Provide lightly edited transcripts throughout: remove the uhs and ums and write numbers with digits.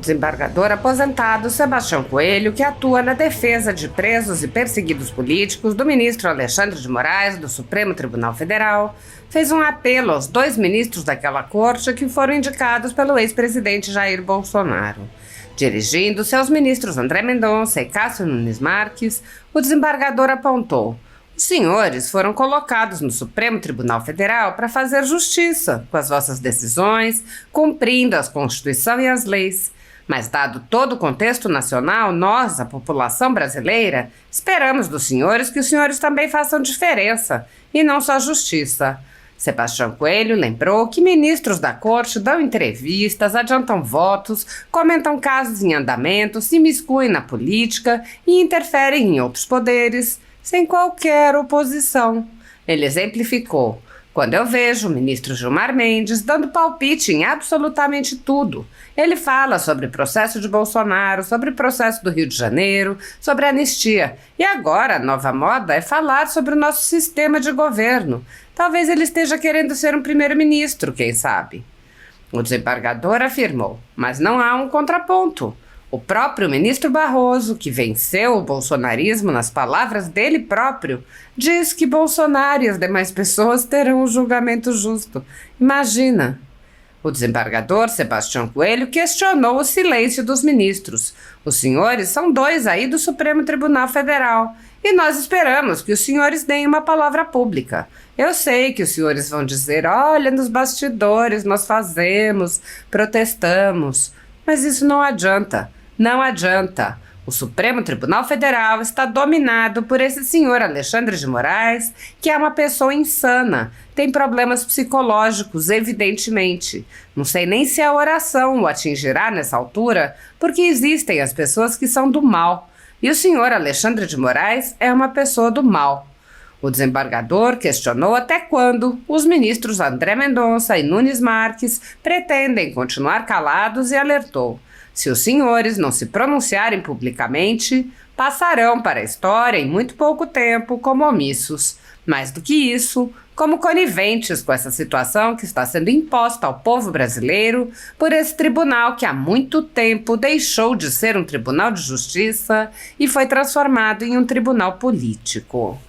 desembargador aposentado Sebastião Coelho, que atua na defesa de presos e perseguidos políticos do ministro Alexandre de Moraes, do Supremo Tribunal Federal, fez um apelo aos 2 ministros daquela corte que foram indicados pelo ex-presidente Jair Bolsonaro. Dirigindo-se aos ministros André Mendonça e Cássio Nunes Marques, o desembargador apontou: os senhores foram colocados no Supremo Tribunal Federal para fazer justiça com as vossas decisões, cumprindo a Constituição e as leis. Mas, dado todo o contexto nacional, nós, a população brasileira, esperamos dos senhores que os senhores também façam diferença, e não só justiça. Sebastião Coelho lembrou que ministros da corte dão entrevistas, adiantam votos, comentam casos em andamento, se miscuem na política e interferem em outros poderes, sem qualquer oposição. Ele exemplificou: quando eu vejo o ministro Gilmar Mendes dando palpite em absolutamente tudo, ele fala sobre o processo de Bolsonaro, sobre o processo do Rio de Janeiro, sobre a anistia. E agora a nova moda é falar sobre o nosso sistema de governo. Talvez ele esteja querendo ser um primeiro-ministro, quem sabe? O desembargador afirmou, mas não há um contraponto. O próprio ministro Barroso, que venceu o bolsonarismo nas palavras dele próprio, diz que Bolsonaro e as demais pessoas terão um julgamento justo. Imagina! O desembargador Sebastião Coelho questionou o silêncio dos ministros. Os senhores são 2 aí do Supremo Tribunal Federal e nós esperamos que os senhores deem uma palavra pública. Eu sei que os senhores vão dizer: olha, nos bastidores nós fazemos, protestamos. Mas isso não adianta. Não adianta. O Supremo Tribunal Federal está dominado por esse senhor Alexandre de Moraes, que é uma pessoa insana, tem problemas psicológicos, evidentemente. Não sei nem se a oração o atingirá nessa altura, porque existem as pessoas que são do mal. E o senhor Alexandre de Moraes é uma pessoa do mal. O desembargador questionou até quando os ministros André Mendonça e Nunes Marques pretendem continuar calados e alertou: se os senhores não se pronunciarem publicamente, passarão para a história em muito pouco tempo como omissos. Mais do que isso, como coniventes com essa situação que está sendo imposta ao povo brasileiro por esse tribunal que há muito tempo deixou de ser um tribunal de justiça e foi transformado em um tribunal político.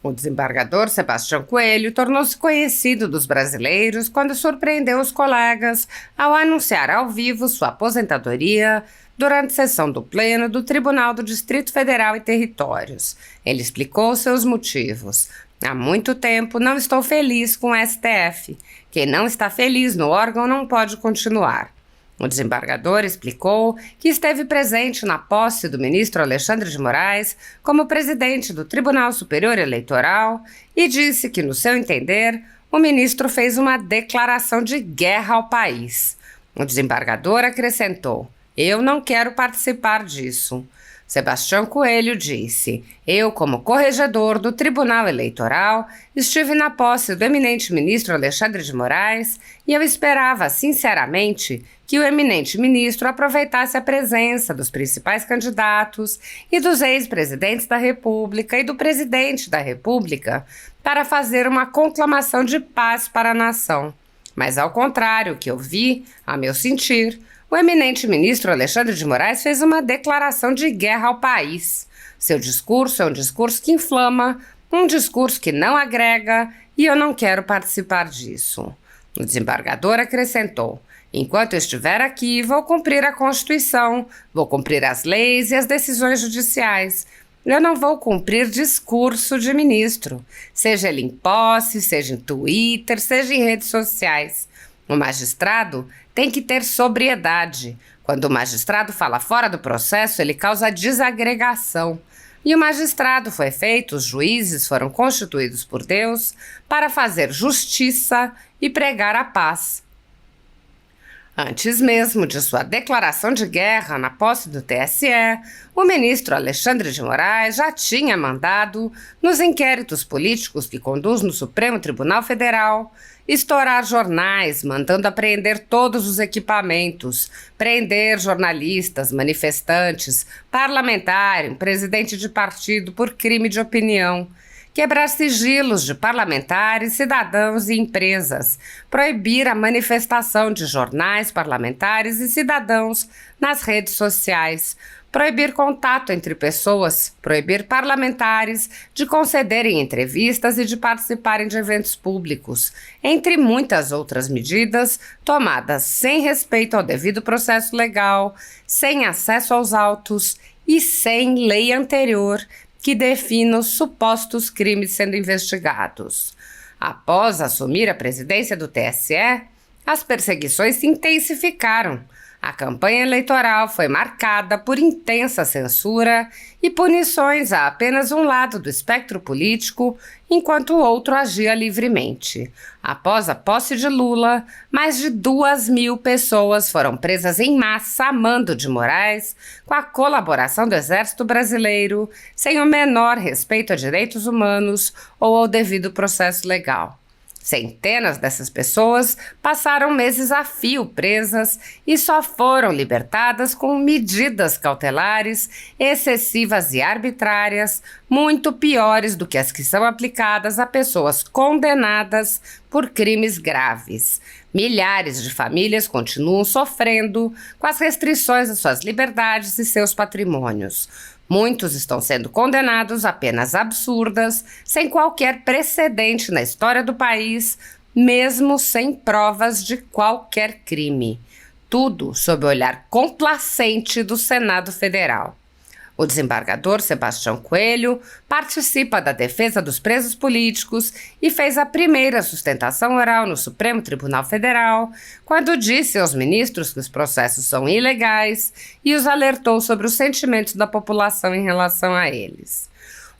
O desembargador Sebastião Coelho tornou-se conhecido dos brasileiros quando surpreendeu os colegas ao anunciar ao vivo sua aposentadoria durante sessão do Pleno do Tribunal do Distrito Federal e Territórios. Ele explicou seus motivos. Há muito tempo não estou feliz com o STF. Quem não está feliz no órgão não pode continuar. O desembargador explicou que esteve presente na posse do ministro Alexandre de Moraes como presidente do Tribunal Superior Eleitoral e disse que, no seu entender, o ministro fez uma declaração de guerra ao país. O desembargador acrescentou: eu não quero participar disso. Sebastião Coelho disse: eu, como corregedor do Tribunal Eleitoral, estive na posse do eminente ministro Alexandre de Moraes e eu esperava, sinceramente, que o eminente ministro aproveitasse a presença dos principais candidatos e dos ex-presidentes da República e do presidente da República para fazer uma conclamação de paz para a nação. Mas, ao contrário, o que eu vi, a meu sentir, o eminente ministro Alexandre de Moraes fez uma declaração de guerra ao país. Seu discurso é um discurso que inflama, um discurso que não agrega, e eu não quero participar disso. O desembargador acrescentou: enquanto eu estiver aqui, vou cumprir a Constituição, vou cumprir as leis e as decisões judiciais. Eu não vou cumprir discurso de ministro, seja ele em posse, seja em Twitter, seja em redes sociais. O magistrado tem que ter sobriedade. Quando o magistrado fala fora do processo, ele causa desagregação. E o magistrado foi feito, os juízes foram constituídos por Deus para fazer justiça e pregar a paz. Antes mesmo de sua declaração de guerra na posse do TSE, o ministro Alexandre de Moraes já tinha mandado, nos inquéritos políticos que conduz no Supremo Tribunal Federal, estourar jornais, mandando apreender todos os equipamentos, prender jornalistas, manifestantes, parlamentares, presidente de partido por crime de opinião. quebrar sigilos de parlamentares, cidadãos e empresas, proibir a manifestação de jornais, parlamentares e cidadãos nas redes sociais, proibir contato entre pessoas, proibir parlamentares de concederem entrevistas e de participarem de eventos públicos, entre muitas outras medidas tomadas sem respeito ao devido processo legal, sem acesso aos autos e sem lei anterior que defina os supostos crimes sendo investigados. Após assumir a presidência do TSE, as perseguições se intensificaram. A campanha eleitoral foi marcada por intensa censura e punições a apenas um lado do espectro político, enquanto o outro agia livremente. Após a posse de Lula, mais de 2.000 pessoas foram presas em massa a mando de Moraes, com a colaboração do Exército Brasileiro, sem o menor respeito a direitos humanos ou ao devido processo legal. Centenas dessas pessoas passaram meses a fio presas e só foram libertadas com medidas cautelares excessivas e arbitrárias, muito piores do que as que são aplicadas a pessoas condenadas por crimes graves. Milhares de famílias continuam sofrendo com as restrições às suas liberdades e seus patrimônios. Muitos estão sendo condenados a penas absurdas, sem qualquer precedente na história do país, mesmo sem provas de qualquer crime. Tudo sob o olhar complacente do Senado Federal. O desembargador Sebastião Coelho participa da defesa dos presos políticos e fez a primeira sustentação oral no Supremo Tribunal Federal, quando disse aos ministros que os processos são ilegais e os alertou sobre os sentimentos da população em relação a eles.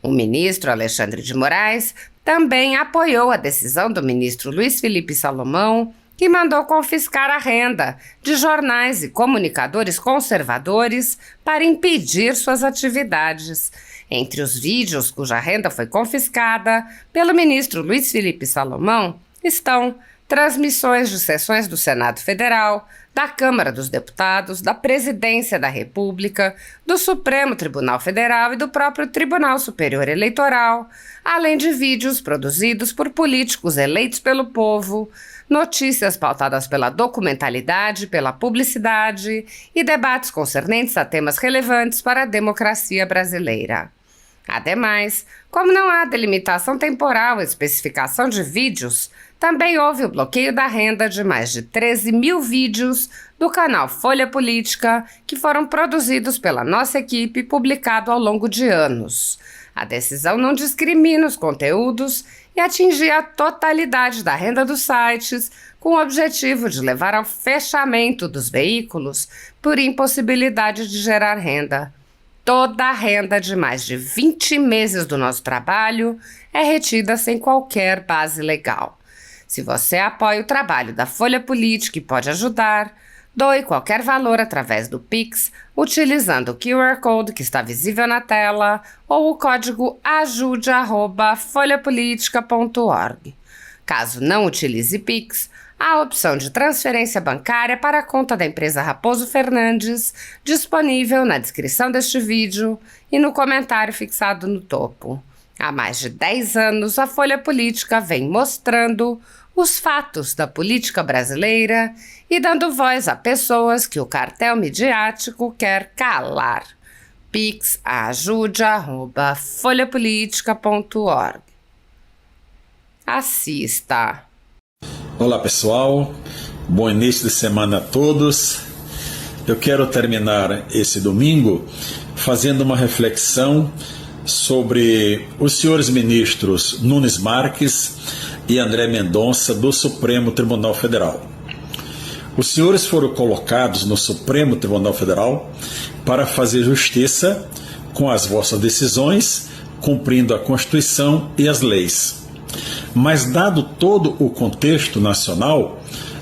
O ministro Alexandre de Moraes também apoiou a decisão do ministro Luiz Felipe Salomão, que mandou confiscar a renda de jornais e comunicadores conservadores para impedir suas atividades. Entre os vídeos cuja renda foi confiscada pelo ministro Luiz Felipe Salomão estão transmissões de sessões do Senado Federal, da Câmara dos Deputados, da Presidência da República, do Supremo Tribunal Federal e do próprio Tribunal Superior Eleitoral, além de vídeos produzidos por políticos eleitos pelo povo, notícias pautadas pela documentalidade, pela publicidade e debates concernentes a temas relevantes para a democracia brasileira. Ademais, como não há delimitação temporal e especificação de vídeos, também houve o bloqueio da renda de mais de 13.000 vídeos do canal Folha Política que foram produzidos pela nossa equipe e publicados ao longo de anos. A decisão não discrimina os conteúdos e atingia a totalidade da renda dos sites, com o objetivo de levar ao fechamento dos veículos por impossibilidade de gerar renda. Toda a renda de mais de 20 meses do nosso trabalho é retida sem qualquer base legal. Se você apoia o trabalho da Folha Política e pode ajudar, doe qualquer valor através do Pix, utilizando o QR Code que está visível na tela ou o código ajude@folhapolitica.org. Caso não utilize Pix, há a opção de transferência bancária para a conta da empresa Raposo Fernandes, disponível na descrição deste vídeo e no comentário fixado no topo. Há mais de 10 anos, a Folha Política vem mostrando os fatos da política brasileira e dando voz a pessoas que o cartel midiático quer calar. pix@folhapolitica.org. Assista. Olá pessoal, bom início de semana a todos. Eu quero terminar esse domingo fazendo uma reflexão sobre os senhores ministros Nunes Marques e André Mendonça do Supremo Tribunal Federal. Os senhores foram colocados no Supremo Tribunal Federal para fazer justiça com as vossas decisões, cumprindo a Constituição e as leis. Mas, dado todo o contexto nacional,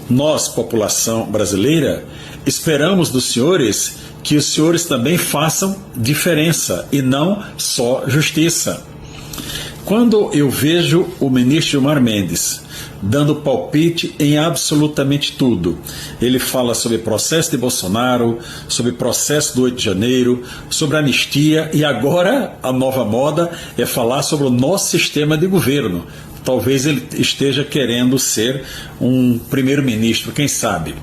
nós, população brasileira, esperamos dos senhores que os senhores também façam diferença e não só justiça. Quando eu vejo o ministro Gilmar Mendes dando palpite em absolutamente tudo. Ele fala sobre processo de Bolsonaro, sobre processo do 8 de janeiro, sobre anistia, e agora a nova moda é falar sobre o nosso sistema de governo. Talvez ele esteja querendo ser um primeiro-ministro, quem sabe.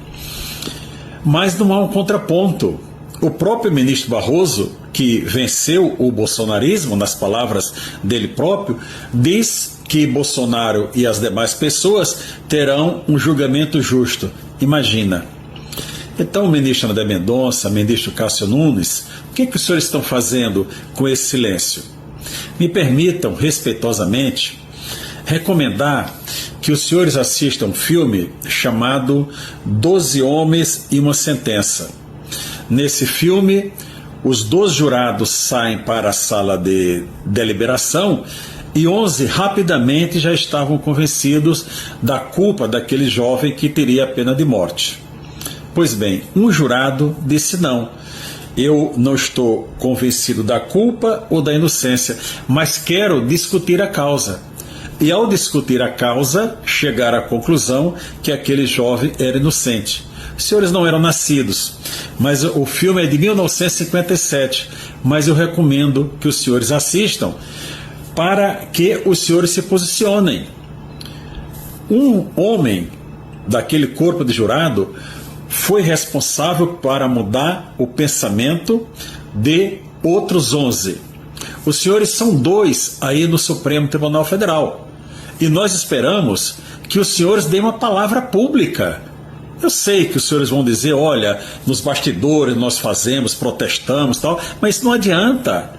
Mas não há um contraponto. O próprio ministro Barroso, que venceu o bolsonarismo, nas palavras dele próprio, diz que Bolsonaro e as demais pessoas terão um julgamento justo. Imagina. Então, o ministro André Mendonça, o ministro Cássio Nunes, o que os senhores estão fazendo com esse silêncio? Me permitam, respeitosamente, recomendar que os senhores assistam um filme chamado 12 Homens e uma Sentença. Nesse filme, os 12 jurados saem para a sala de deliberação e 11 rapidamente já estavam convencidos da culpa daquele jovem que teria a pena de morte. Pois bem, um jurado disse não. Eu não estou convencido da culpa ou da inocência, mas quero discutir a causa. E ao discutir a causa, chegar à conclusão que aquele jovem era inocente. Os senhores não eram nascidos, mas o filme é de 1957, mas eu recomendo que os senhores assistam para que os senhores se posicionem. Um homem daquele corpo de jurado foi responsável para mudar o pensamento de outros 11. Os senhores são 2 aí no Supremo Tribunal Federal. E nós esperamos que os senhores deem uma palavra pública. Eu sei que os senhores vão dizer, olha, nos bastidores nós fazemos, protestamos, tal, mas isso não adianta.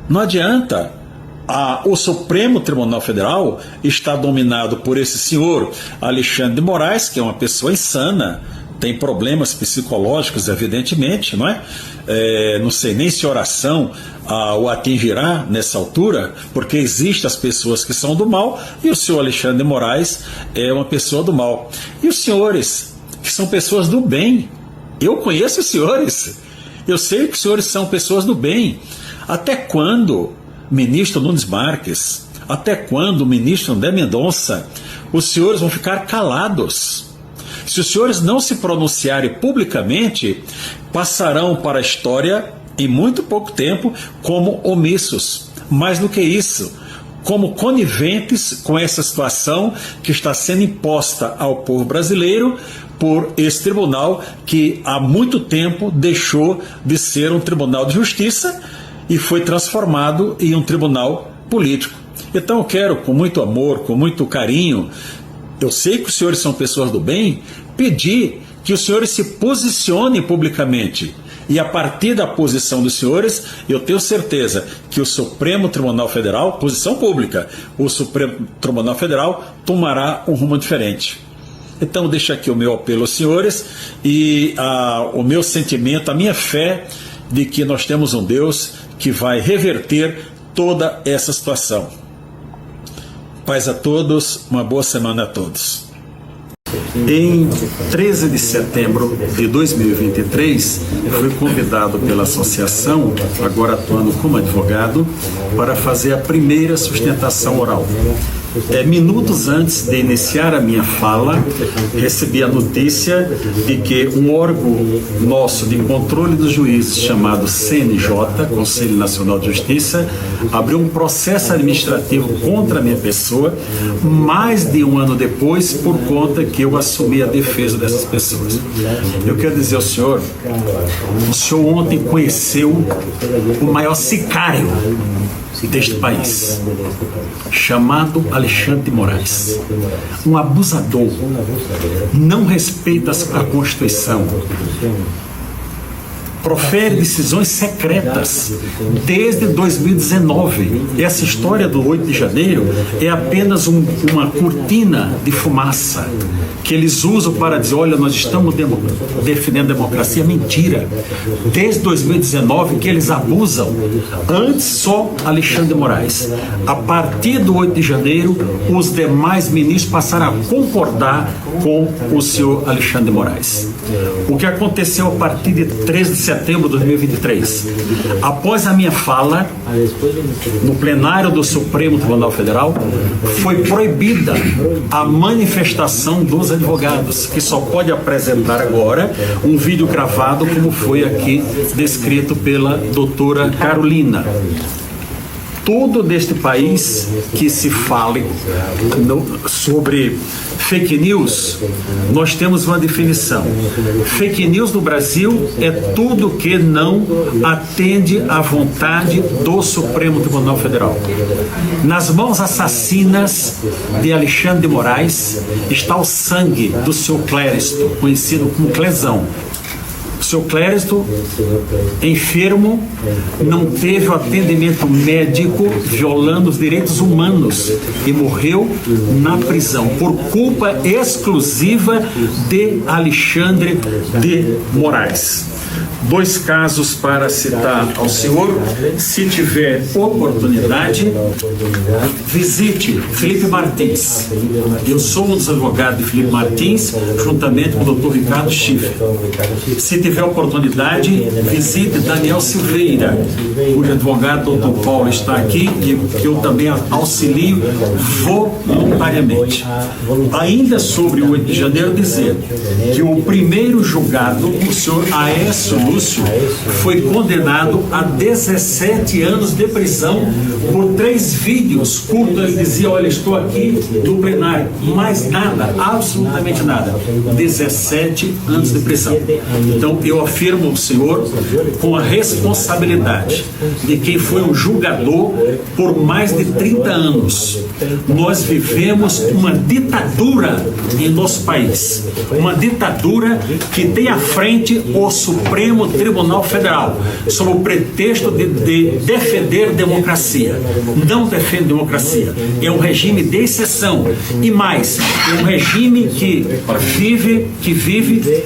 Não adianta. O Supremo Tribunal Federal está dominado por esse senhor Alexandre de Moraes, que é uma pessoa insana, tem problemas psicológicos, evidentemente, não é? Não sei nem se oração o atingirá nessa altura, porque existem as pessoas que são do mal, e o senhor Alexandre de Moraes é uma pessoa do mal. E os senhores, que são pessoas do bem, eu conheço os senhores, eu sei que os senhores são pessoas do bem. Até quando, ministro Nunes Marques, até quando, ministro André Mendonça, os senhores vão ficar calados? Se os senhores não se pronunciarem publicamente, passarão para a história, em muito pouco tempo, como omissos. Mais do que isso, como coniventes com essa situação que está sendo imposta ao povo brasileiro por esse tribunal que há muito tempo deixou de ser um tribunal de justiça e foi transformado em um tribunal político. Então eu quero, com muito amor, com muito carinho, eu sei que os senhores são pessoas do bem, pedir que os senhores se posicionem publicamente. E a partir da posição dos senhores, eu tenho certeza que o Supremo Tribunal Federal, posição pública, o Supremo Tribunal Federal tomará um rumo diferente. Então deixo aqui o meu apelo aos senhores e o meu sentimento, a minha fé de que nós temos um Deus que vai reverter toda essa situação. Paz a todos, uma boa semana a todos. Em 13 de setembro de 2023, fui convidado pela associação, agora atuando como advogado, para fazer a primeira sustentação oral. Minutos antes de iniciar a minha fala, recebi a notícia de que um órgão nosso de controle dos juízes, chamado CNJ, Conselho Nacional de Justiça, abriu um processo administrativo contra a minha pessoa, mais de um ano depois, por conta que eu assumi a defesa dessas pessoas. Eu quero dizer ao senhor, o senhor ontem conheceu o maior sicário deste país, chamado Alexandre de Moraes, um abusador, não respeita a Constituição, profere decisões secretas desde 2019. Essa história do 8 de janeiro é apenas uma cortina de fumaça que eles usam para dizer, olha, nós estamos defendendo a democracia. Mentira. Desde 2019 que eles abusam. Antes só Alexandre de Moraes. A partir do 8 de janeiro, os demais ministros passaram a concordar com o senhor Alexandre de Moraes. O que aconteceu a partir de 13 de setembro setembro de 2023. Após a minha fala no plenário do Supremo Tribunal Federal, foi proibida a manifestação dos advogados, que só pode apresentar agora um vídeo gravado, como foi aqui descrito pela doutora Carolina. Tudo deste país que se fale sobre fake news, nós temos uma definição. Fake news no Brasil é tudo que não atende à vontade do Supremo Tribunal Federal. Nas mãos assassinas de Alexandre de Moraes está o sangue do seu Clériston, conhecido como Clesão. O seu Clériston, enfermo, não teve o atendimento médico, violando os direitos humanos, e morreu na prisão por culpa exclusiva de Alexandre de Moraes. 2 casos para citar ao senhor. Se tiver oportunidade, visite Felipe Martins. Eu sou um dos advogados de Felipe Martins, juntamente com o Dr. Ricardo Schiffer. Se tiver oportunidade, visite Daniel Silveira, cujo advogado Dr. Paulo está aqui e que eu também auxilio voluntariamente. Ainda sobre o 8 de janeiro, dizer que o primeiro julgado, o senhor Aécio Lúcio, foi condenado a 17 anos de prisão por 3 vídeos curtos. Ele dizia: olha, estou aqui no plenário, mais nada, absolutamente nada. 17 anos de prisão. Então eu afirmo ao senhor, com a responsabilidade de quem foi um julgador por mais de 30 anos, nós vivemos uma ditadura em nosso país, uma ditadura que tem à frente o Supremo Tribunal Federal, sob o pretexto de defender democracia. Não defende democracia, é um regime de exceção, e mais, é um regime que vive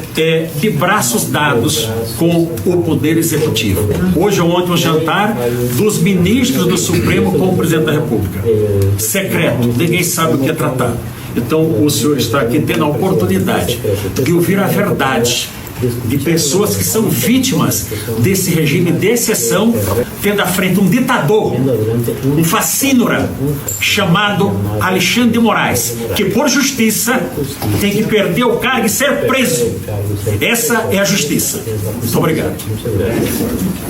de braços dados com o Poder Executivo. Hoje ou ontem, um jantar dos ministros do Supremo com o Presidente da República. Secreto, ninguém sabe o que é tratado. Então o senhor está aqui tendo a oportunidade de ouvir a verdade de pessoas que são vítimas desse regime de exceção, tendo à frente um ditador, um facínora chamado Alexandre de Moraes, que por justiça tem que perder o cargo e ser preso. Essa é a justiça. Muito obrigado.